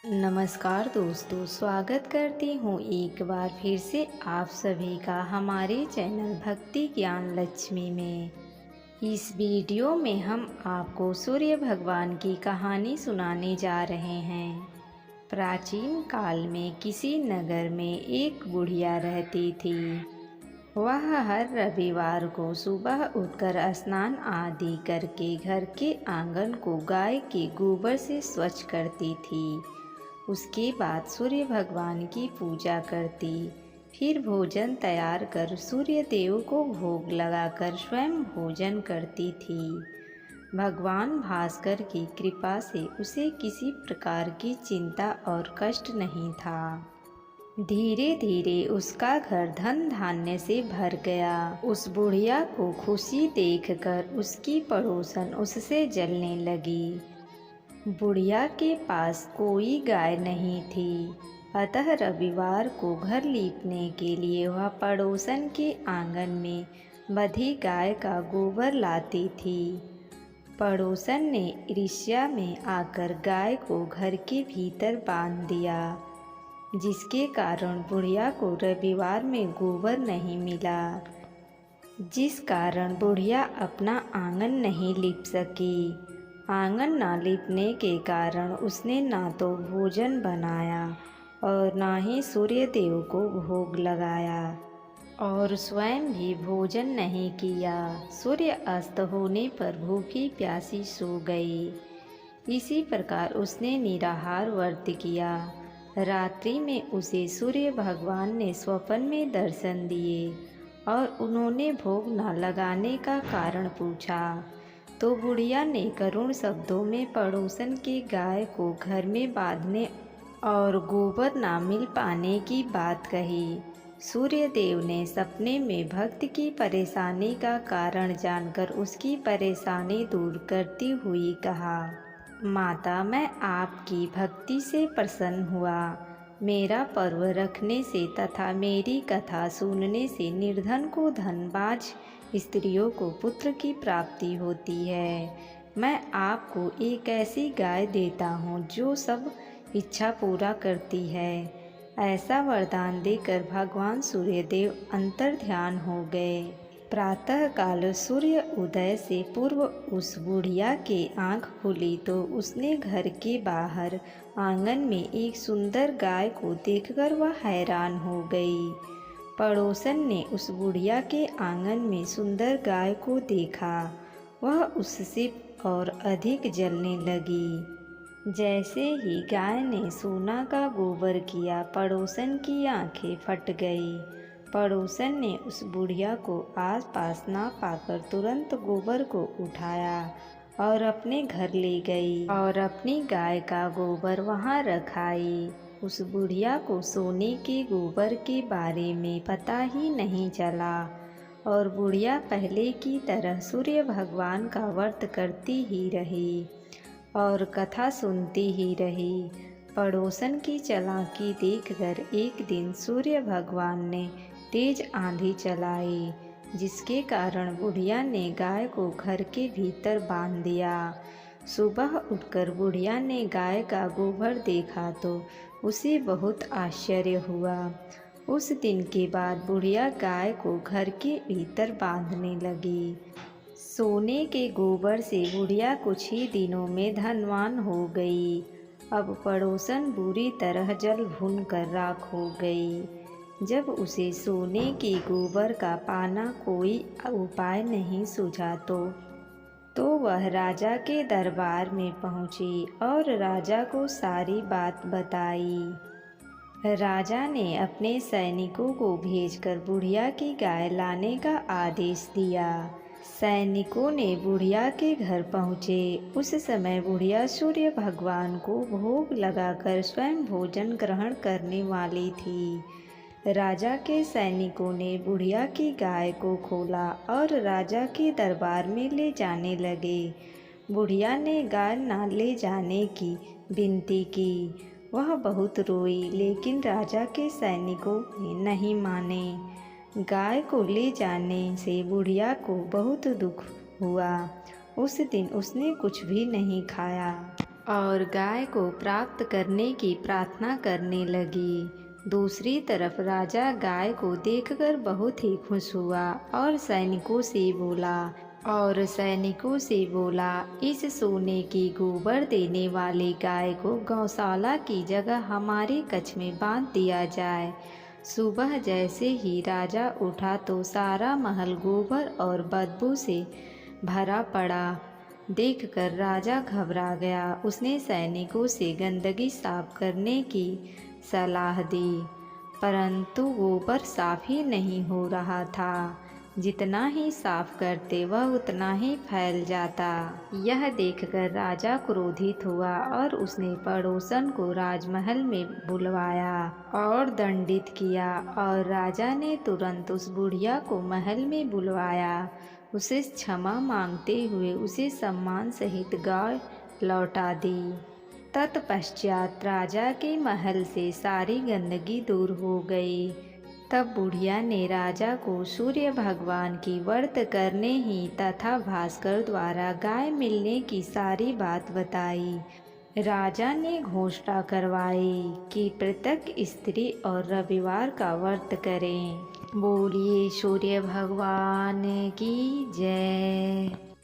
नमस्कार दोस्तों, स्वागत करती हूँ एक बार फिर से आप सभी का हमारे चैनल भक्ति ज्ञान लक्ष्मी में। इस वीडियो में हम आपको सूर्य भगवान की कहानी सुनाने जा रहे हैं। प्राचीन काल में किसी नगर में एक बुढ़िया रहती थी। वह हर रविवार को सुबह उठकर स्नान आदि करके घर के आंगन को गाय के गोबर से स्वच्छ करती थी। उसके बाद सूर्य भगवान की पूजा करती, फिर भोजन तैयार कर सूर्य देव को भोग लगाकर स्वयं भोजन करती थी। भगवान भास्कर की कृपा से उसे किसी प्रकार की चिंता और कष्ट नहीं था। धीरे धीरे उसका घर धन धान्य से भर गया। उस बुढ़िया को खुशी देखकर उसकी पड़ोसन उससे जलने लगी। बुढ़िया के पास कोई गाय नहीं थी, अतः रविवार को घर लीपने के लिए वह पड़ोसन के आंगन में बंधी गाय का गोबर लाती थी। पड़ोसन ने ईर्ष्या में आकर गाय को घर के भीतर बांध दिया, जिसके कारण बुढ़िया को रविवार में गोबर नहीं मिला, जिस कारण बुढ़िया अपना आंगन नहीं लीप सकी। आंगन ना लीपने के कारण उसने ना तो भोजन बनाया और ना ही सूर्य देव को भोग लगाया और स्वयं भी भोजन नहीं किया। सूर्य अस्त होने पर भूखी प्यासी सो गई। इसी प्रकार उसने निराहार व्रत किया। रात्रि में उसे सूर्य भगवान ने स्वप्न में दर्शन दिए और उन्होंने भोग न लगाने का कारण पूछा। तो बुढ़िया ने करुण शब्दों में पड़ोसन की गाय को घर में बांधने और गोबर ना मिल पाने की बात कही। सूर्य देव ने सपने में भक्त की परेशानी का कारण जानकर उसकी परेशानी दूर करती हुई कहा, माता, मैं आपकी भक्ति से प्रसन्न हुआ। मेरा पर्व रखने से तथा मेरी कथा सुनने से निर्धन को धनबाज स्त्रियों को पुत्र की प्राप्ति होती है। मैं आपको एक ऐसी गाय देता हूँ जो सब इच्छा पूरा करती है। ऐसा वरदान देकर भगवान सूर्यदेव अंतर्ध्यान हो गए। प्रातःकाल सूर्य उदय से पूर्व उस बुढ़िया के आँख खुली तो उसने घर के बाहर आंगन में एक सुंदर गाय को देखकर वह हैरान हो गई। पड़ोसन ने उस बुढ़िया के आंगन में सुंदर गाय को देखा। वह उससे और अधिक जलने लगी। जैसे ही गाय ने सोना का गोबर किया, पड़ोसन की आंखें फट गई। पड़ोसन ने उस बुढ़िया को आसपास ना पाकर तुरंत गोबर को उठाया और अपने घर ले गई और अपनी गाय का गोबर वहाँ रखाई। उस बुढ़िया को सोने के गोबर के बारे में पता ही नहीं चला और बुढ़िया पहले की तरह सूर्य भगवान का व्रत करती ही रही और कथा सुनती ही रही। पड़ोसन की चालाकी देखकर एक दिन सूर्य भगवान ने तेज आंधी चलाई, जिसके कारण बुढ़िया ने गाय को घर के भीतर बांध दिया। सुबह उठकर बुढ़िया ने गाय का गोबर देखा तो उसे बहुत आश्चर्य हुआ। उस दिन के बाद बुढ़िया गाय को घर के भीतर बांधने लगी। सोने के गोबर से बुढ़िया कुछ ही दिनों में धनवान हो गई। अब पड़ोसन बुरी तरह जल भून कर राख हो गई। जब उसे सोने के गोबर का पाना कोई उपाय नहीं सूझा तो वह राजा के दरबार में पहुंची और राजा को सारी बात बताई। राजा ने अपने सैनिकों को भेजकर बुढ़िया की गाय लाने का आदेश दिया। सैनिकों ने बुढ़िया के घर पहुँचे। उस समय बुढ़िया सूर्य भगवान को भोग लगाकर स्वयं भोजन ग्रहण करने वाली थी। राजा के सैनिकों ने बुढ़िया की गाय को खोला और राजा के दरबार में ले जाने लगे। बुढ़िया ने गाय न ले जाने की विनती की। वह बहुत रोई, लेकिन राजा के सैनिकों ने नहीं माने। गाय को ले जाने से बुढ़िया को बहुत दुख हुआ। उस दिन उसने कुछ भी नहीं खाया। और गाय को प्राप्त करने की प्रार्थना करने लगी। दूसरी तरफ राजा गाय को देखकर बहुत ही खुश हुआ और सैनिकों से बोला, इस सोने की गोबर देने वाली गाय को गौशाला की जगह हमारे कक्ष में बांध दिया जाए। सुबह जैसे ही राजा उठा तो सारा महल गोबर और बदबू से भरा पड़ा। देखकर राजा घबरा गया। उसने सैनिकों से गंदगी साफ करने की सलाह दी, परंतु गोबर साफ ही नहीं हो रहा था। जितना ही साफ करते वह उतना ही फैल जाता। यह देखकर राजा क्रोधित हुआ और उसने पड़ोसन को राजमहल में बुलवाया और दंडित किया। और राजा ने तुरंत उस बुढ़िया को महल में बुलवाया। उसे क्षमा मांगते हुए उसे सम्मान सहित गाय लौटा दी। तत्पश्चात राजा के महल से सारी गंदगी दूर हो गई। तब बुढ़िया ने राजा को सूर्य भगवान की व्रत करने ही तथा भास्कर द्वारा गाय मिलने की सारी बात बताई। राजा ने घोषणा करवाई कि प्रत्येक स्त्री और रविवार का व्रत करें। बोलिए सूर्य भगवान की जय।